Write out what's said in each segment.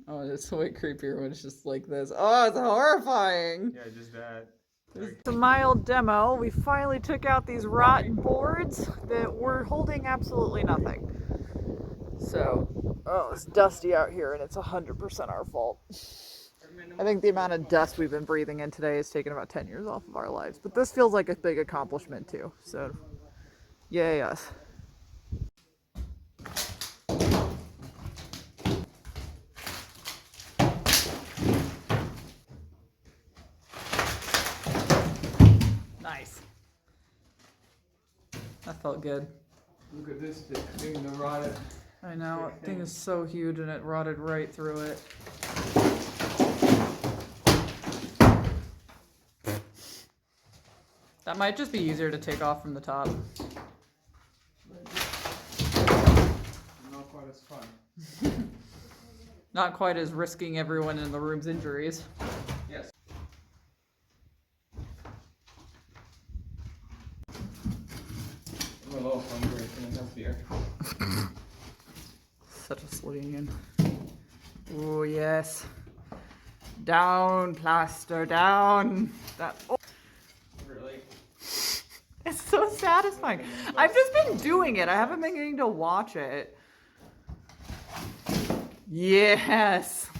Oh, it's way creepier when it's just like this. Oh, it's horrifying. Yeah, just that. It's a mild demo. We finally took out these rotten boards that were holding absolutely nothing. So, oh, it's dusty out here and it's 100% our fault. I think the amount of dust we've been breathing in today has taken about 10 years off of our lives. But this feels like a big accomplishment too. So, yay us. Nice. That felt good. Look at this thing to rot it. I know, that thing is so huge and it rotted right through it. That might just be easier to take off from the top. Not quite as fun. Not quite as risking everyone in the room's injuries. Yes. I'm a little hungry. Can I have beer? Such a Slovenian. Oh yes. Down, plaster, down. That. Oh. Really? It's so satisfying. I've just been doing it. I haven't been getting to watch it. Yes.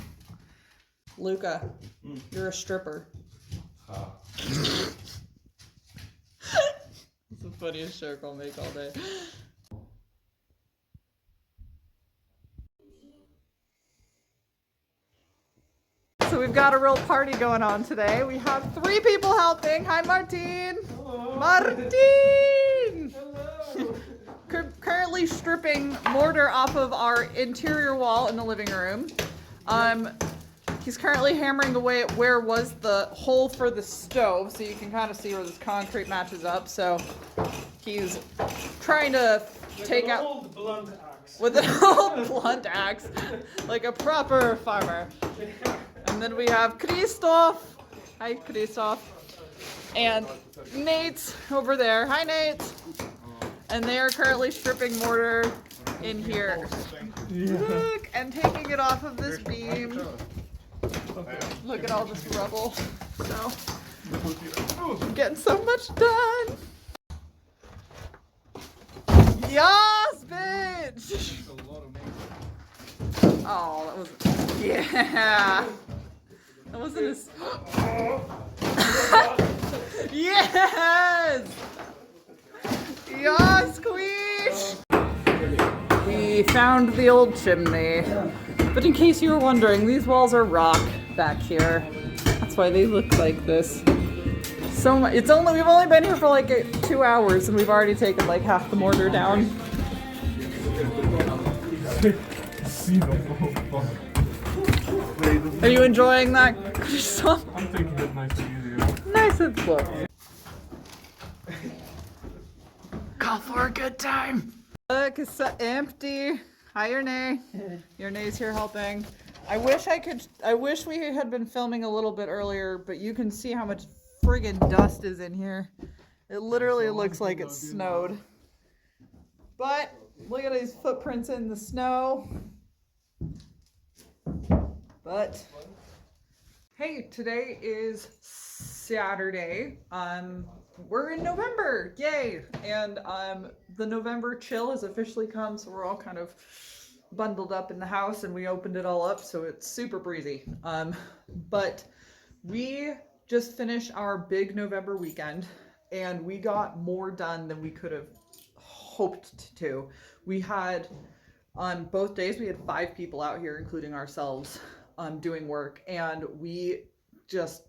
Luca, you're a stripper. It's the funniest joke I'll make all day. So we've got a real party going on today. We have 3 people helping. Hi, Martin. Hello. Martin! Hello. Currently stripping mortar off of our interior wall in the living room. He's currently hammering away at where was the hole for the stove, so you can kind of see where this concrete matches up. So he's trying to take out old blunt axe. with an old blunt axe, like a proper farmer. And then we have Christoph. Hi, Christoph. And Nate over there. Hi, Nate. And they are currently stripping mortar in here. Look, and taking it off of this beam. Look at all this rubble. So, I'm getting so much done. Yes, bitch! Oh, that was, yeah. That wasn't as, yes! Yes, squeeze! We found the old chimney. But in case you were wondering, these walls are rock back here. That's why they look like this. So much. We've only been here for like 2 hours and we've already taken like half the mortar down. Are you enjoying that, Christoph? I'm thinking it nice and easy. Nice and slow. Call for a good time. Look, it's so empty. Hi, Yernay. Yernay's here helping. I wish we had been filming a little bit earlier, but you can see how much friggin' dust is in here. It literally looks like it snowed. But look at these footprints in the snow. But hey, today is Saturday. We're in November, yay! And the November chill has officially come, so we're all kind of bundled up in the house, and we opened it all up, so it's super breezy. But we just finished our big November weekend, and we got more done than we could have hoped to. We had, on both days, we had 5 people out here, including ourselves, doing work, and we just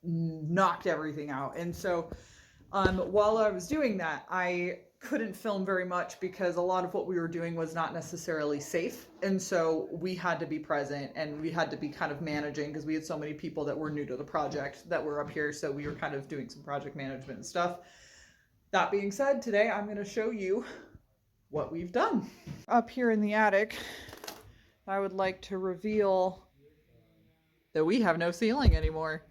knocked everything out. And so while I was doing that, I couldn't film very much because a lot of what we were doing was not necessarily safe. And so we had to be present and we had to be kind of managing because we had so many people that were new to the project that were up here. So we were kind of doing some project management and stuff. That being said, today I'm going to show you what we've done. Up here in the attic, I would like to reveal that we have no ceiling anymore.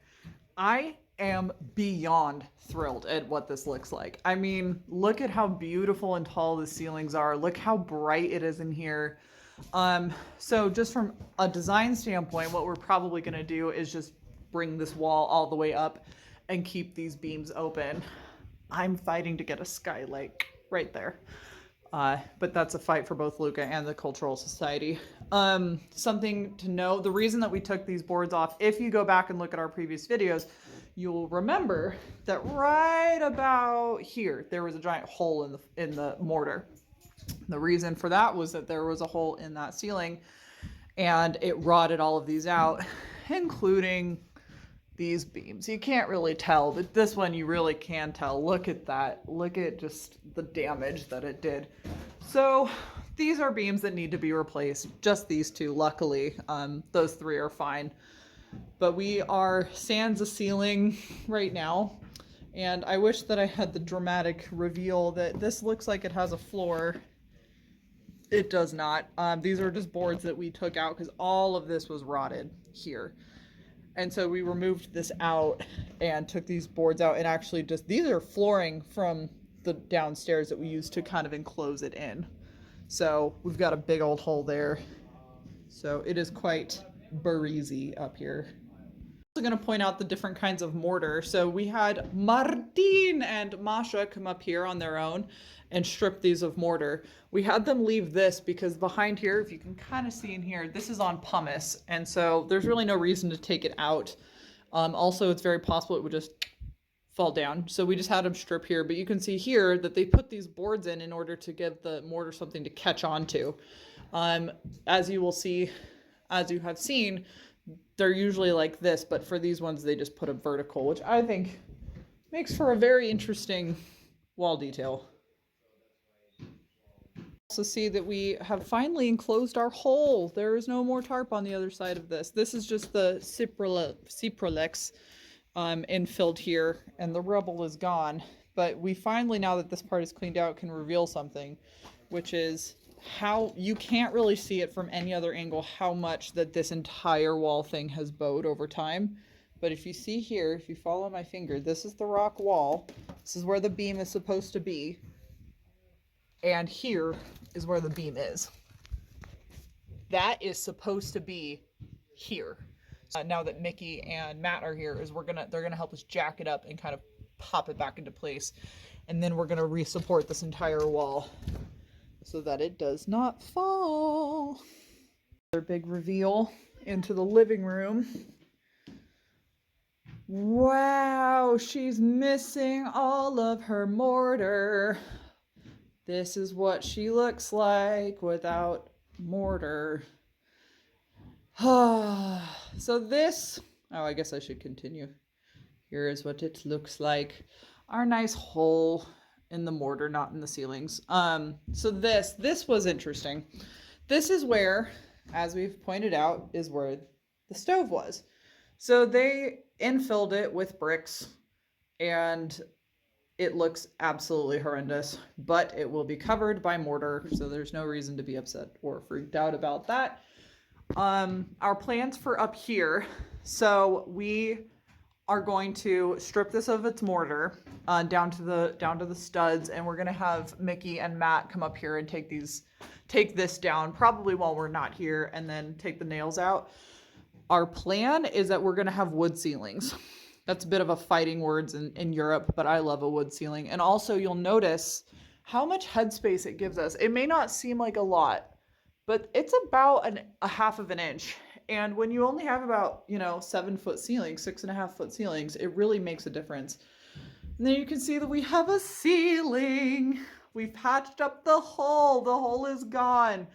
I am beyond thrilled at what this looks like. I mean, look at how beautiful and tall the ceilings are. Look how bright it is in here. So just from a design standpoint, what we're probably going to do is just bring this wall all the way up and keep these beams open. I'm fighting to get a skylight right there. But that's a fight for both Luca and the Cultural Society. Something to know, the reason that we took these boards off, if you go back and look at our previous videos, you'll remember that right about here, there was a giant hole in the mortar. The reason for that was that there was a hole in that ceiling and it rotted all of these out, including these beams. You can't really tell, but this one you really can tell. Look at that. Look at just the damage that it did. So these are beams that need to be replaced. Just these two, luckily. Those three are fine. But we are sans a ceiling right now. And I wish that I had the dramatic reveal that this looks like it has a floor. It does not. These are just boards that we took out because all of this was rotted here. And so we removed this out and took these boards out and actually just, these are flooring from the downstairs that we used to kind of enclose it in. So we've got a big old hole there. So it is quite breezy up here. I'm also going to point out the different kinds of mortar. So we had Martin and Masha come up here on their own and strip these of mortar. We had them leave this because behind here, if you can kind of see in here, this is on pumice. And so there's really no reason to take it out. Also, it's very possible it would just fall down. So we just had them strip here, but you can see here that they put these boards in order to give the mortar something to catch onto. As you will see, as you have seen, they're usually like this, but for these ones, they just put a vertical, which I think makes for a very interesting wall detail. Also see that we have finally enclosed our hole. There is no more tarp on the other side of this. This is just the Ciprolex infilled here, and the rubble is gone. But we finally, now that this part is cleaned out, can reveal something, which is how you can't really see it from any other angle how much that this entire wall thing has bowed over time. But if you see here, if you follow my finger, this is the rock wall. This is where the beam is supposed to be. And here is where the beam is. That is supposed to be here. Now that Mickey and Matt are here, they're gonna help us jack it up and kind of pop it back into place. And then we're gonna re-support this entire wall so that it does not fall. Another big reveal into the living room. Wow, she's missing all of her mortar. This is what she looks like without mortar. So this, oh, I guess I should continue. Here is what it looks like. Our nice hole in the mortar, not in the ceilings. So this was interesting. This is where, as we've pointed out, is where the stove was. So they infilled it with bricks and it looks absolutely horrendous, but it will be covered by mortar, so there's no reason to be upset or freaked out about that. Our plans for up here, so we are going to strip this of its mortar down to the studs, and we're gonna have Mickey and Matt come up here and take this down, probably while we're not here, and then take the nails out. Our plan is that we're gonna have wood ceilings. That's a bit of a fighting words in Europe, but I love a wood ceiling. And also you'll notice how much headspace it gives us. It may not seem like a lot, but it's about a half of an inch. And when you only have about, 7-foot ceilings, 6.5-foot ceilings, it really makes a difference. And then you can see that we have a ceiling. We've patched up the hole. The hole is gone.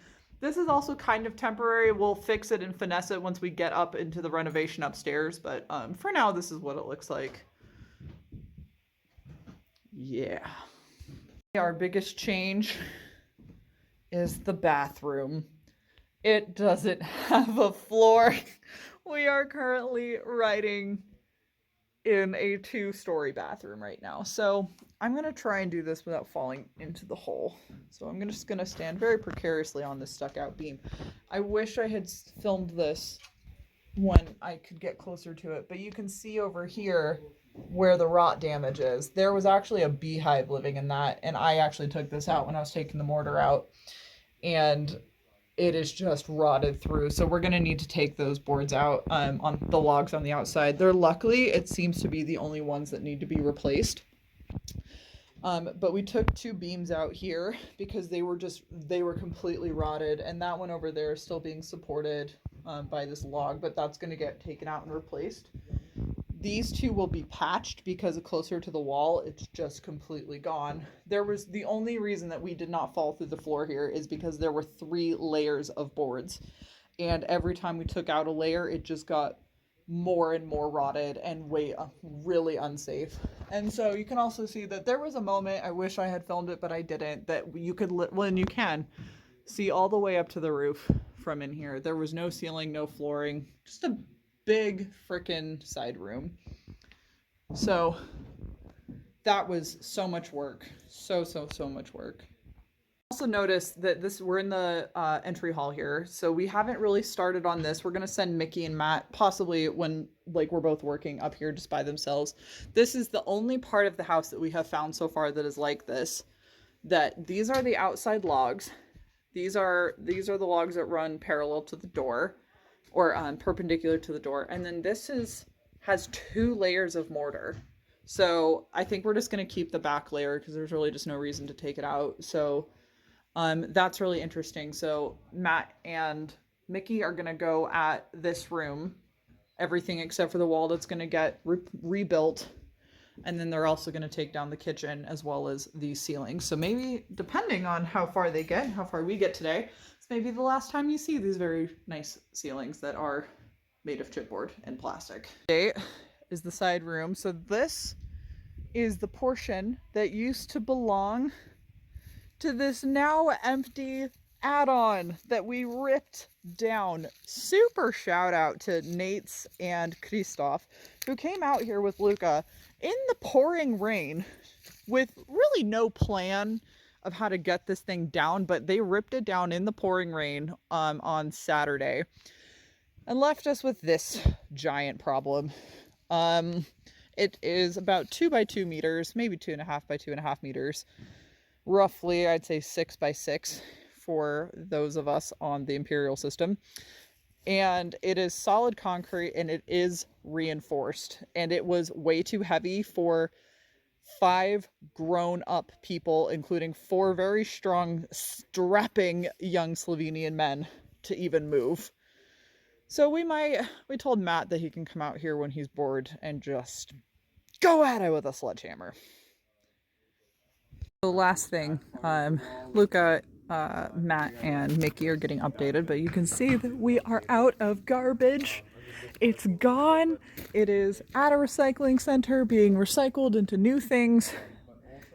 This is also kind of temporary. We'll fix it and finesse it once we get up into the renovation upstairs. But for now, this is what it looks like. Yeah. Our biggest change is the bathroom. It doesn't have a floor. We are currently writing in a 2-story bathroom right now. So I'm going to try and do this without falling into the hole. So I'm just going to stand very precariously on this stuck out beam. I wish I had filmed this when I could get closer to it, but you can see over here where the rot damage is. There was actually a beehive living in that, and I actually took this out when I was taking the mortar out, and it is just rotted through. So we're gonna need to take those boards out on the logs on the outside. They're luckily, it seems to be the only ones that need to be replaced. But we took 2 beams out here because they were completely rotted, and that one over there is still being supported by this log, but that's gonna get taken out and replaced. These 2 will be patched because closer to the wall, it's just completely gone. The only reason that we did not fall through the floor here is because there were 3 layers of boards. And every time we took out a layer, it just got more and more rotted and really unsafe. And so you can also see that there was a moment, I wish I had filmed it, but I didn't, that you could, you can see all the way up to the roof from in here. There was no ceiling, no flooring, just a big frickin' side room. So that was so much work. So much work. Also noticed that we're in the entry hall here, so we haven't really started on this. We're gonna send Mickey and Matt possibly when we're both working up here just by themselves. This is the only part of the house that we have found so far that is like this. That these are the outside logs. These are the logs that run parallel to the door, or perpendicular to the door, and then this has 2 layers of mortar. So I think we're just going to keep the back layer because there's really just no reason to take it out. So that's really interesting. So Matt and Mickey are going to go at this room, everything except for the wall that's going to get rebuilt, and then they're also going to take down the kitchen as well as the ceiling. So maybe depending on how far we get today, maybe the last time you see these very nice ceilings that are made of chipboard and plastic. Today is the side room. So this is the portion that used to belong to this now empty add-on that we ripped down. Super shout out to Nate's and Christoph, who came out here with Luca in the pouring rain with really no plan of how to get this thing down, but they ripped it down in the pouring rain on Saturday and left us with this giant problem. It is about 2 by 2 meters, maybe 2.5 by 2.5 meters, roughly I'd say 6 by 6 for those of us on the Imperial system. And it is solid concrete and it is reinforced, and it was way too heavy for 5 grown-up people, including 4 very strong, strapping young Slovenian men, to even move. So we told Matt that he can come out here when he's bored and just go at it with a sledgehammer. The last thing, Luca, Matt, and Mickey are getting updated, but you can see that we are out of garbage. It's gone. It is at a recycling center being recycled into new things.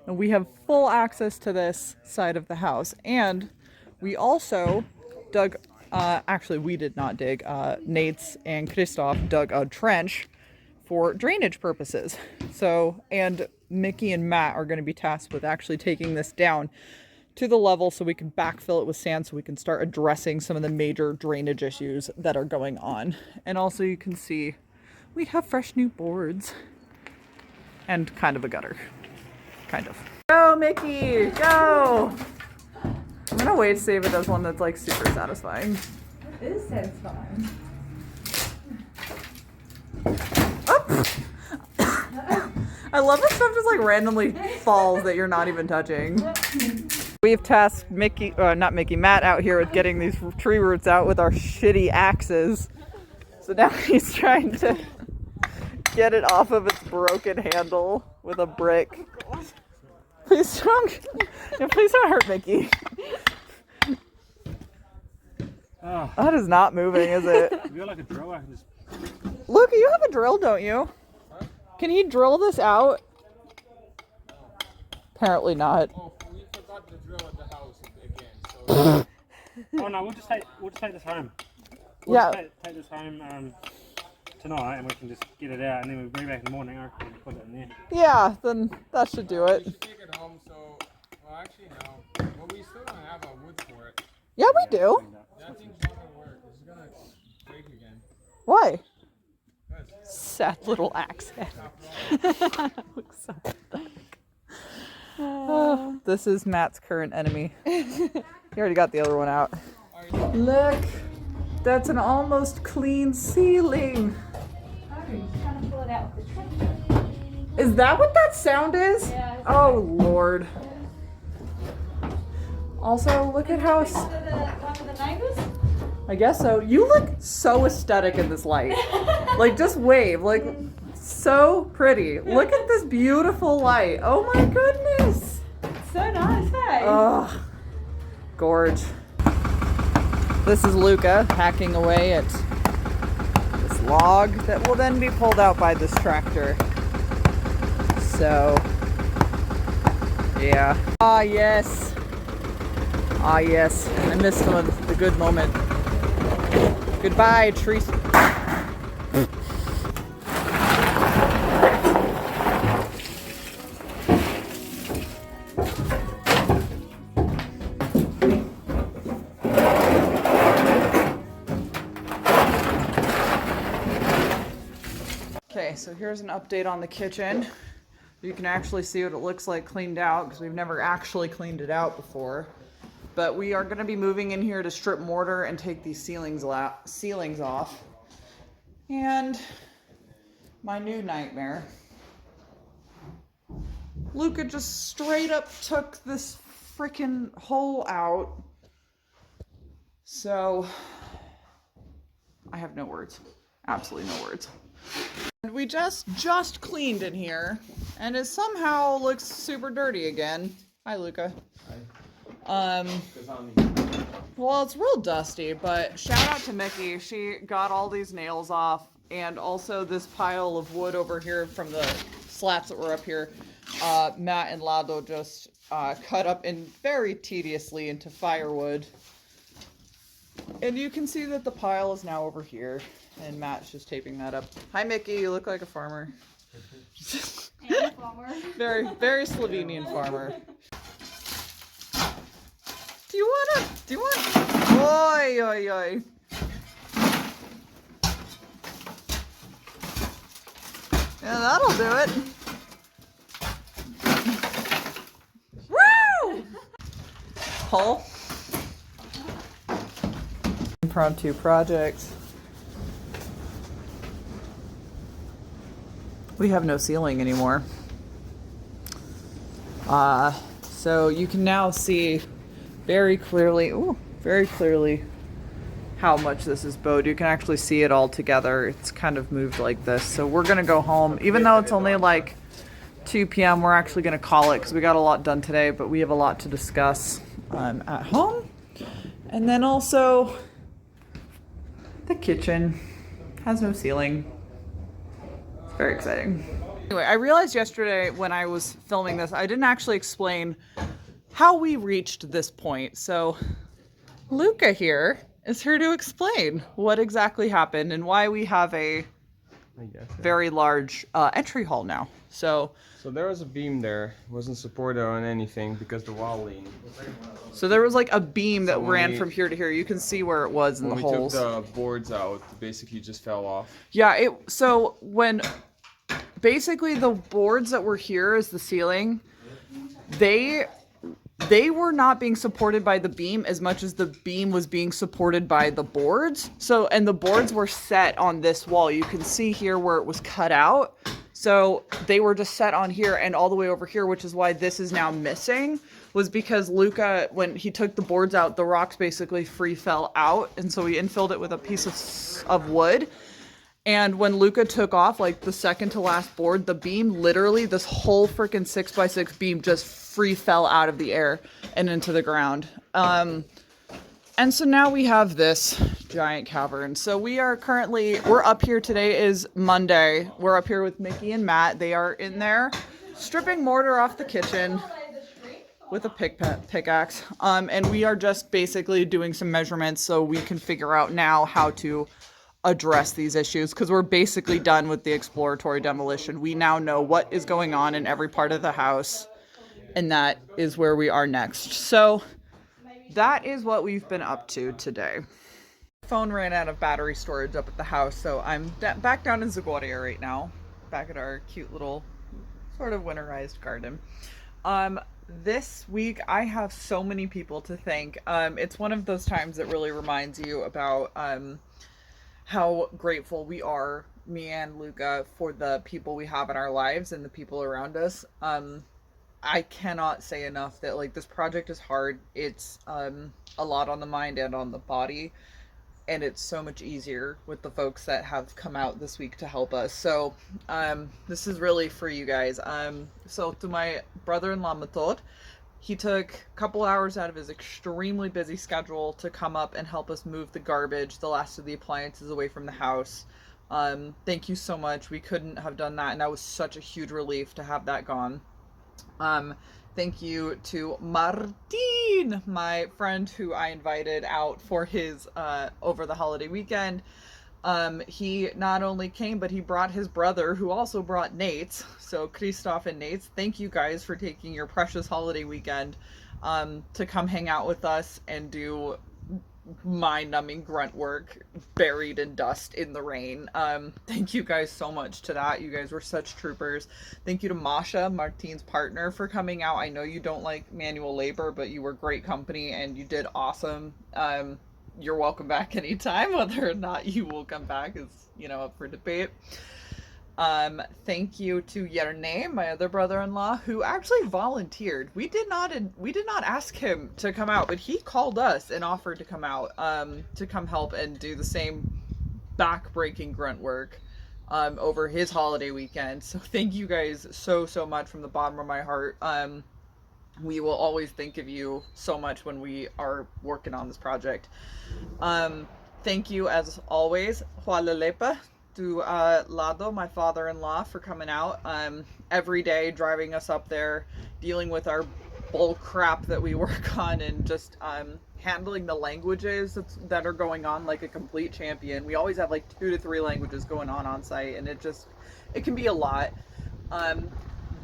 And we have full access to this side of the house. And we also dug, actually we did not dig, Nate's and Christoph dug a trench for drainage purposes. So, and Mickey and Matt are going to be tasked with actually taking this down to the level so we can backfill it with sand so we can start addressing some of the major drainage issues that are going on. And also you can see we have fresh new boards and kind of a gutter. Kind of. Go, Mickey! Go! I'm gonna wait to see if it does one that's like super satisfying. It is satisfying. Oh! I love that stuff just like randomly falls that you're not even touching. We've tasked Matt out here with getting these tree roots out with our shitty axes. So now he's trying to get it off of its broken handle with a brick. Please don't hurt Mickey. Oh. That is not moving, is it? If you're like a drill, I can just... Luca, you have a drill, don't you? Huh? Can he drill this out? Apparently not. Oh, we forgot the drill at the house again, so... Oh no, we'll just take this home. We'll Yeah. just take this home tonight, and we can just get it out, and then we'll bring it back in the morning. I reckon we'll put it in there. Yeah, then that should do We it. should take it home, so, well actually no. Well, we still don't have a wood for it. Yeah, we do. That thing's not gonna work. It's gonna break again. Why? Good. sad little axe head. Looks so pathetic. Oh, this is Matt's current enemy. He already got the other one out. Look, that's an almost clean ceiling. Is that what that sound is? Yeah. Oh Lord. Also, look at how. I guess so. You look so aesthetic in this light. Like, just wave. Like, so pretty. Look at this beautiful light. Oh my goodness. So nice, hey? Oh, gorge. This is Luca hacking away at this log that will then be pulled out by this tractor. So, yeah. Ah, yes. Ah, yes. I missed some of the good moment. Goodbye, tree. Okay, so here's an update on the kitchen. You can actually see what it looks like cleaned out because we've never actually cleaned it out before. But we are going to be moving in here to strip mortar and take these ceilings off. And my new nightmare. Luca just straight up took this freaking hole out. So I have no words. Absolutely no words. And we just cleaned in here, and it somehow looks super dirty again. Hi, Luca. Hi. Well, it's real dusty, but shout out to Mickey. She got all these nails off, and also this pile of wood over here from the slats that were up here. Matt and Lado just cut up in very tediously into firewood. And you can see that the pile is now over here. And Matt's just taping that up. Hi, Mickey. You look like a farmer. And a farmer. Very, very Slovenian farmer. Do you want? Oi, oi, oi. Yeah, that'll do it. Woo! Pull. Impromptu project. We have no ceiling anymore. So you can now see very clearly how much this is bowed. You can actually see it all together. It's kind of moved like this. So we're gonna go home. Even though it's only like 2 p.m., we're actually gonna call it because we got a lot done today, but we have a lot to discuss at home. And then also, the kitchen has no ceiling. Very exciting. Anyway, I realized yesterday when I was filming this, I didn't actually explain how we reached this point. So Luca here is here to explain what exactly happened and why we have a very large entry hall now. So there was a beam there. It wasn't supported on anything because the wall leaned. So there was like a beam that ran from here to here. You can see where it was in the holes. When we took the boards out, it basically just fell off. Yeah, so when basically the boards that were here as the ceiling, they were not being supported by the beam as much as the beam was being supported by the boards. So, and the boards were set on this wall. You can see here where it was cut out. So they were just set on here and all the way over here, which is why this is now missing, was because Luca, when he took the boards out, the rocks basically free fell out. And so we infilled it with a piece of wood. And when Luca took off, like the second to last board, the beam, literally this whole freaking 6x6 beam just free fell out of the air and into the ground. And so now we have this giant cavern. So we're up here. Today is Monday. We're up here with Mickey and Matt. They are in there stripping mortar off the kitchen with a pickaxe. And we are just basically doing some measurements so we can figure out now how to address these issues, because we're basically done with the exploratory demolition. We now know what is going on in every part of the house, and that is where we are next. So that is what we've been up to today. Phone ran out of battery storage up at the house, so I'm back down in Zaguaria right now, back at our cute little sort of winterized garden. This week I have so many people to thank. It's one of those times that really reminds you about how grateful we are, me and Luca, for the people we have in our lives and the people around us. I cannot say enough that like this project is hard. It's a lot on the mind and on the body, and it's so much easier with the folks that have come out this week to help us. So this is really for you guys. So to my brother-in-law Metod, he took a couple hours out of his extremely busy schedule to come up and help us move the garbage, the last of the appliances away from the house. Thank you so much. We couldn't have done that, and that was such a huge relief to have that gone. Thank you to Martin, my friend who I invited out for his over the holiday weekend. He not only came, but he brought his brother, who also brought Nate's. So Christoph and Nate's, thank you guys for taking your precious holiday weekend to come hang out with us and do mind-numbing grunt work buried in dust in the rain. Thank you guys so much to that. You guys were such troopers. Thank you to Masha, Martine's partner, for coming out. I know you don't like manual labor, but you were great company and you did awesome. You're welcome back anytime. Whether or not you will come back is, you know, up for debate. Thank you to Yerne, my other brother-in-law, who actually volunteered. We did not ask him to come out, but he called us and offered to come out, to come help and do the same back-breaking grunt work, over his holiday weekend. So thank you guys so much from the bottom of my heart. We will always think of you so much when we are working on this project. Thank you, as always, Hualalepa, to Lado, my father-in-law, for coming out every day, driving us up there, dealing with our bull crap that we work on, and just handling the languages that are going on like a complete champion. We always have like 2 to 3 languages going on site, and it can be a lot.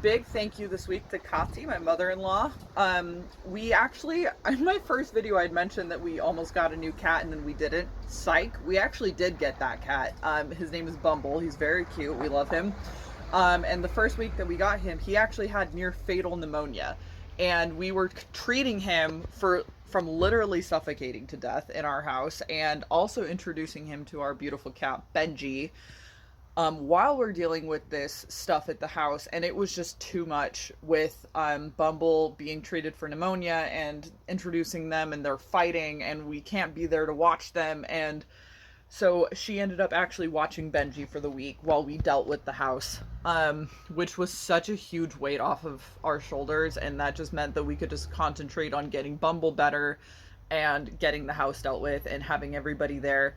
Big thank you this week to Kati, my mother-in-law. We actually, in my first video, I'd mentioned that we almost got a new cat and then we didn't. Psych. We actually did get that cat. His name is Bumble. He's very cute. We love him. And the first week that we got him, he actually had near fatal pneumonia. And we were treating him from literally suffocating to death in our house, and also introducing him to our beautiful cat, Benji, while we're dealing with this stuff at the house. And it was just too much with Bumble being treated for pneumonia and introducing them, and they're fighting, and we can't be there to watch them. And so she ended up actually watching Benji for the week while we dealt with the house, which was such a huge weight off of our shoulders. And that just meant that we could just concentrate on getting Bumble better and getting the house dealt with and having everybody there.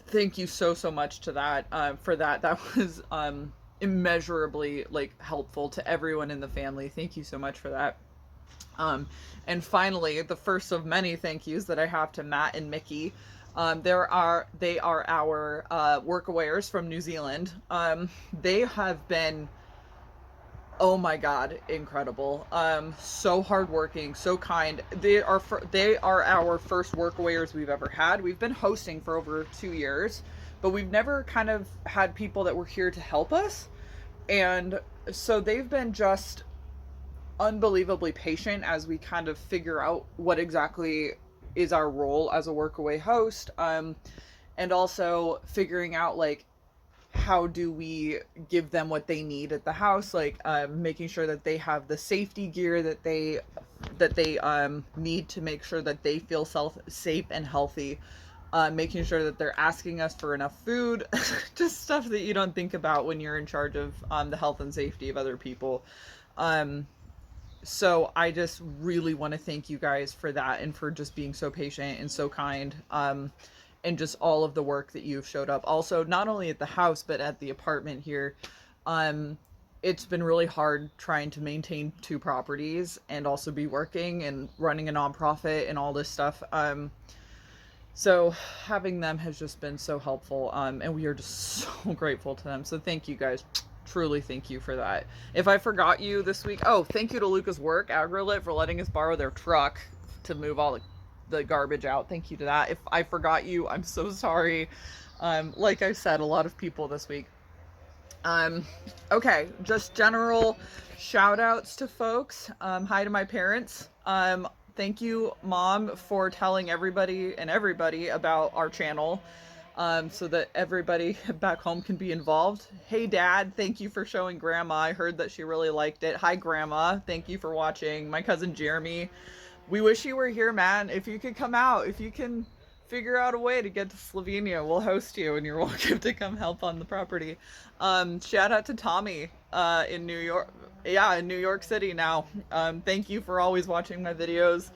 Thank you so much to that, for that. That was immeasurably like helpful to everyone in the family. Thank you so much for that. And finally, the first of many thank yous that I have to Matt and Mickey. They are our Workawayers from New Zealand. They have been, oh my god, incredible. So hardworking, so kind. They are our first Workawayers we've ever had. We've been hosting for over 2 years, but we've never kind of had people that were here to help us. And so they've been just unbelievably patient as we kind of figure out what exactly is our role as a Workaway host, and also figuring out like how do we give them what they need at the house, like making sure that they have the safety gear that they need to make sure that they feel safe and healthy, making sure that they're asking us for enough food, just stuff that you don't think about when you're in charge of the health and safety of other people. So I just really want to thank you guys for that, and for just being so patient and so kind, and just all of the work that you've showed up. Also, not only at the house, but at the apartment here. It's been really hard trying to maintain 2 properties and also be working and running a nonprofit and all this stuff. So having them has just been so helpful, and we are just so grateful to them. So thank you guys. Truly thank you for that. If I forgot you this week, thank you to Lucas Work, Agrolit, for letting us borrow their truck to move all the the garbage out. Thank you to that. If I forgot you, I'm so sorry. Like I said, a lot of people this week. Okay, just general shout outs to folks. Hi to my parents. Thank you, Mom, for telling everybody about our channel, so that everybody back home can be involved. Hey, Dad, thank you for showing Grandma. I heard that she really liked it. Hi, Grandma. Thank you for watching. My cousin Jeremy. We wish you were here, man. If you could come out, if you can figure out a way to get to Slovenia, we'll host you and you're welcome to come help on the property. Shout out to Tommy in New York. Yeah, in New York City now. Thank you for always watching my videos.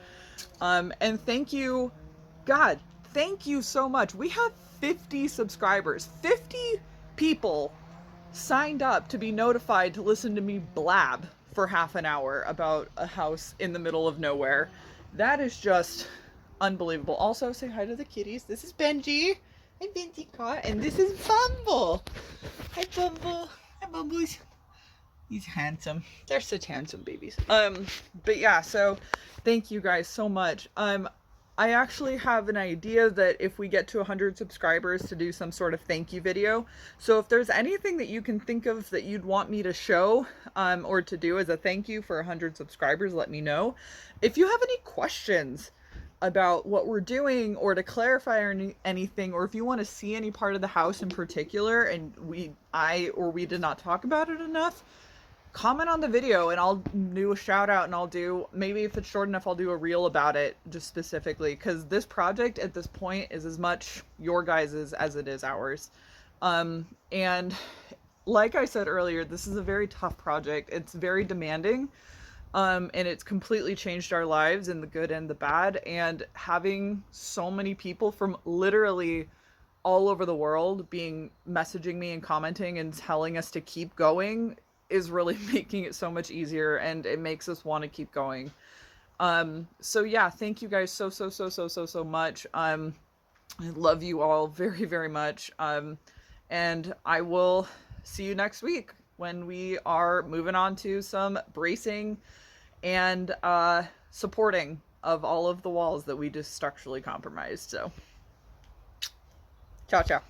And thank you, God, thank you so much. We have 50 subscribers. 50 people signed up to be notified to listen to me blab for half an hour about a house in the middle of nowhere. That is just unbelievable. Also, say hi to the kitties. This is Benji. Hi, Benji Cat. And this is Bumble. Hi, Bumble. Hi, Bumbles. He's handsome. They're such handsome babies. But yeah, so thank you guys so much. I actually have an idea that if we get to 100 subscribers to do some sort of thank you video. So if there's anything that you can think of that you'd want me to show or to do as a thank you for 100 subscribers, let me know. If you have any questions about what we're doing or to clarify anything, or if you want to see any part of the house in particular and we did not talk about it enough, comment on the video and I'll do a shout out, and I'll do, maybe if it's short enough, I'll do a reel about it just specifically, because this project at this point is as much your guys's as it is ours. And like I said earlier, this is a very tough project. It's very demanding, and it's completely changed our lives in the good and the bad, and having so many people from literally all over the world messaging me and commenting and telling us to keep going is really making it so much easier, and it makes us want to keep going. So yeah, thank you guys so much. I love you all very, very much. And I will see you next week when we are moving on to some bracing and supporting of all of the walls that we just structurally compromised. So ciao.